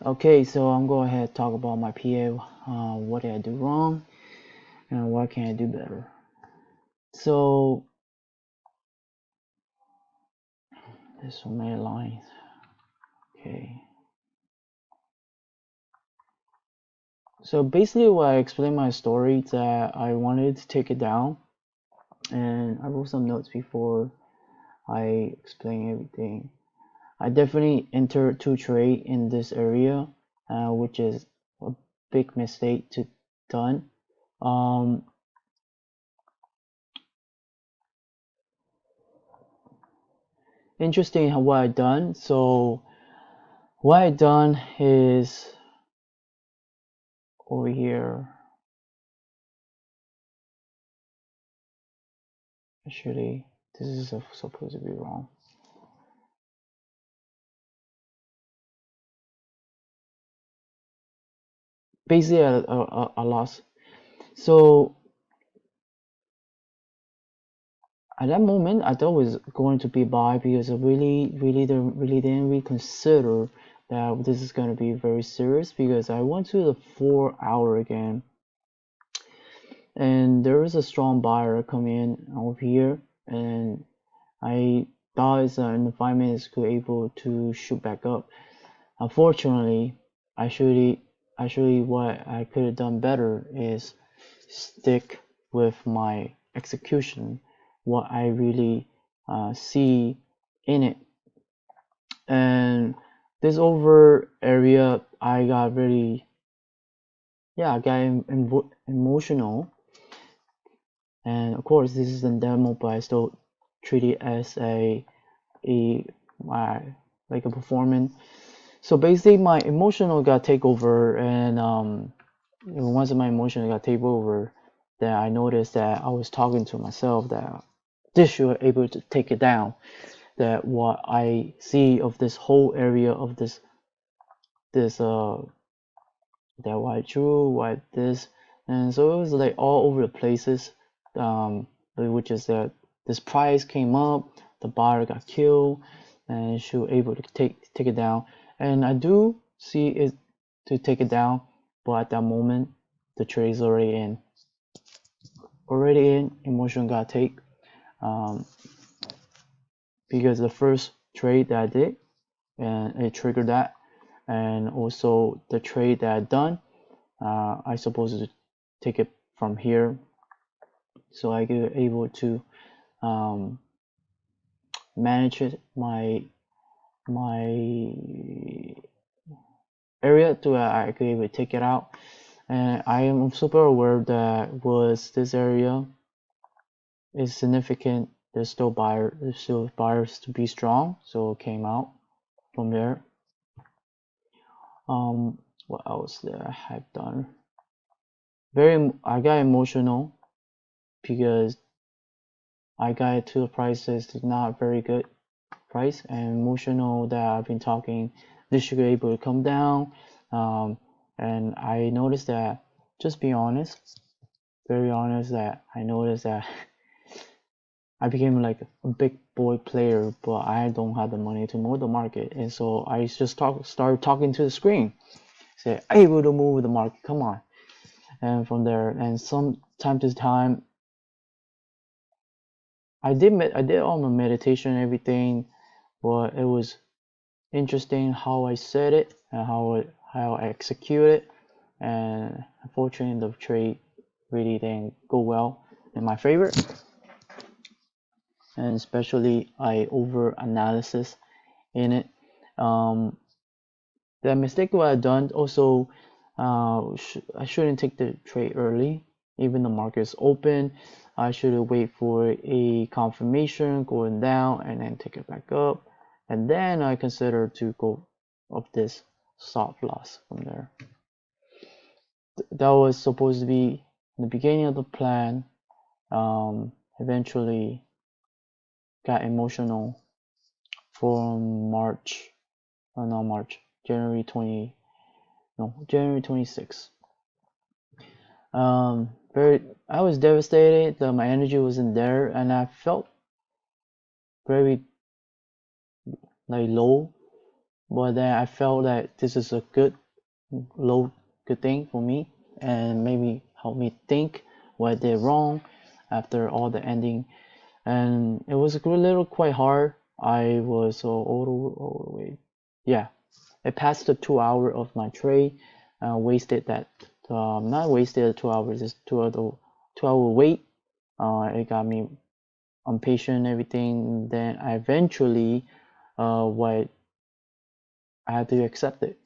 Okay, so I'm going ahead and talk about my PA. What did I do wrong, and what can I do better? So there's so many lines. Okay. So basically, what I explained my story that I wanted to take it down, and I wrote some notes before I explain everything. I definitely entered to trade in this area, which is a big mistake to done. Um, Interesting how what I done. So what I done is over here. Actually, this is supposed to be wrong. Basically, I lost. So at that moment, I thought it was going to be buy because I really didn't reconsider that this is going to be very serious because I went to the 4 hour again, and there was a strong buyer coming in over here, and I thought it's in the 5 minutes could able to shoot back up. Unfortunately, actually what I could have done better is stick with my execution, what I really see in it. And this over area, I got really, I got emotional. And of course, this is a demo, but I still treat it as a like a performance. So basically, my emotional got take over, and once my emotion got take over, then I noticed that I was talking to myself that this should be able to take it down. That what I see of this whole area of this that white true white this, and so it was like all over the places. Which is that this price came up, the buyer got killed, and she was able to take it down. And I do see it to take it down, but at that moment the trade is already in emotion got take, um, because the first trade that I did and it triggered that, and also the trade that I done, I supposed to take it from here so I get able to um, manage it my area to I could able to take it out. And I am super aware that was this area is significant. There's still buyers to be strong, so it came out from there. What else that I have done? I got emotional because I got it to the prices not very good price, and emotional that I've been talking this should be able to come down. And I noticed that, just be honest, very honest, that I noticed that I became like a big boy player, but I don't have the money to move the market, and so I just started talking to the screen, say able to move the market, come on. And from there, and some time to time, I did all my meditation and everything, but it was interesting how I said it and how I execute it. And unfortunately, the trade really didn't go well in my favor, and especially I over analysis in it. Um, the mistake what I done also, I shouldn't take the trade early, even the market is open. I should wait for a confirmation going down and then take it back up, and then I consider to go of this stop loss from there. That was supposed to be the beginning of the plan. Eventually got emotional from March, not March, January 20, no, January 26th. I was devastated that my energy wasn't there, and I felt very like low. but then I felt that this is a good thing for me, and maybe help me think what I did wrong after all the ending. And it was a little quite hard. I was all the way, yeah. It passed the 2 hour of my trade. Wasted that, not wasted 2 hours, just 2 hour wait. It got me impatient and everything. Then I eventually, what I had to accept it.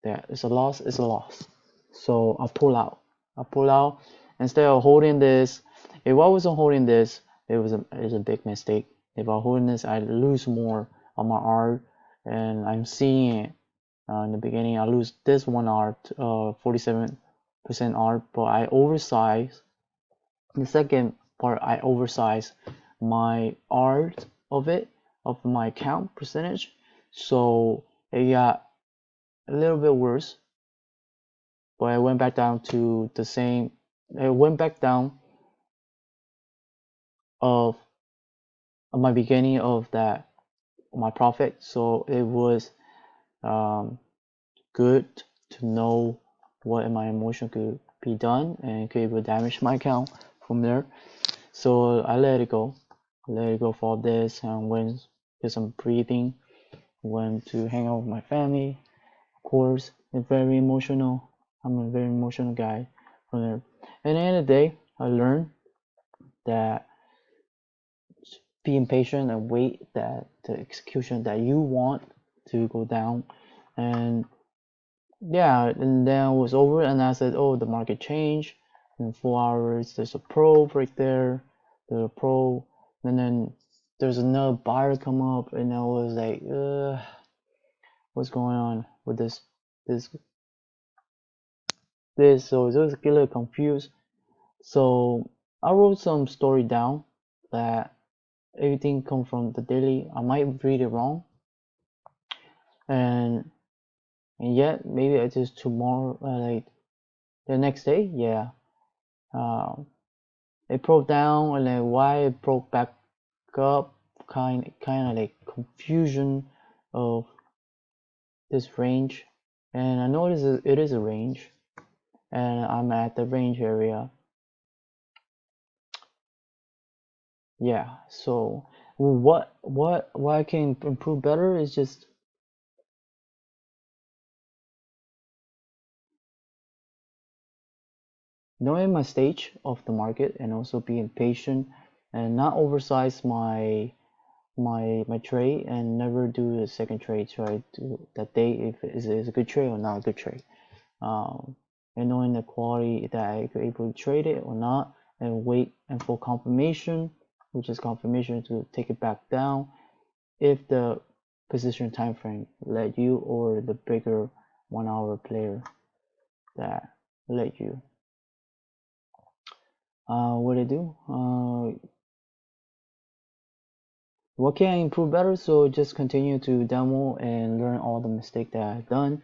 That it's a loss, it's a loss. So I pull out. I pull out instead of holding this. If I wasn't holding this, it's a big mistake. If I holding this, I lose more of my art, and I'm seeing it. In the beginning, I lose this one art, 47% art, but I oversize. The second part, I oversize my art of my account percentage, so it got a little bit worse, but I went back down to the same. I went back down of my beginning of that my profit, so it was good to know what my emotion could be done and could able damage my account from there. So I let it go. Let it go for this and went to some breathing. Went to hang out with my family. Of course, it's very emotional. I'm a very emotional guy from there. At the end of the day, I learned that be impatient and wait that the execution that you want to go down. And yeah, and then it was over, and I said, oh, the market changed. In 4 hours, there's a pro right there, the pro, and then there's another buyer come up, and I was like, what's going on with this, this? So it was a little confused. So I wrote some story down that everything come from the daily. I might read it wrong, and yet maybe I just tomorrow, like the next day, yeah. Um, it broke down, and then why it broke back up, kind of like confusion of this range. And I noticed it is a range, and I'm at the range area. Yeah, so what I can improve better is just knowing my stage of the market, and also being patient and not oversize my trade, and never do a second trade. Try to that day if it is a good trade or not a good trade, um, and knowing the quality that I could able to trade it or not, and wait and for confirmation, which is confirmation to take it back down if the position time frame let you, or the bigger 1 hour player that let you. What I do? What can I improve better? So just continue to demo and learn all the mistake that I've done.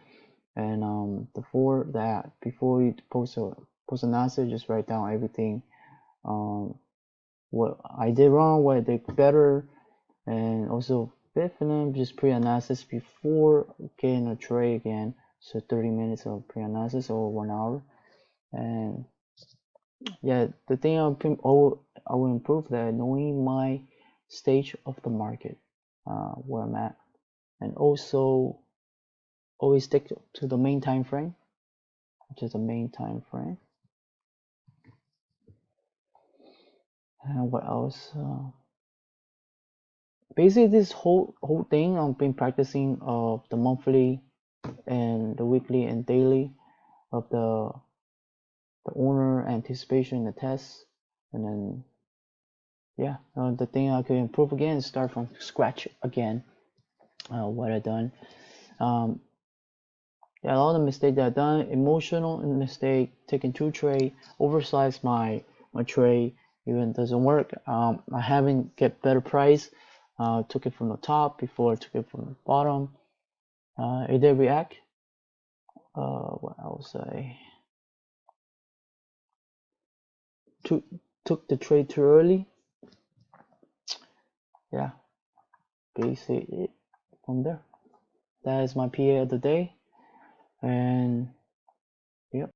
And before you post an answer, just write down everything. What I did wrong, what I did better, and also fifth, and then just pre-analysis before getting a trade again. So 30 minutes of pre-analysis or 1 hour. And yeah, the thing I will improve that knowing my stage of the market, where I'm at, and also always stick to the main time frame, which is the main time frame. And what else? Basically, this whole thing I've been practicing of the monthly and the weekly and daily of the owner anticipation, the test, and then yeah, the thing I could improve again is start from scratch again. What I done. Um, yeah, a lot of mistakes that I done. Emotional mistake, taking two trade, oversized my trade, even doesn't work. I haven't get better price. Took it from the top before I took it from the bottom. It did react. What else? I took took the trade too early. Yeah, basically it from there. that is my PA of the day. And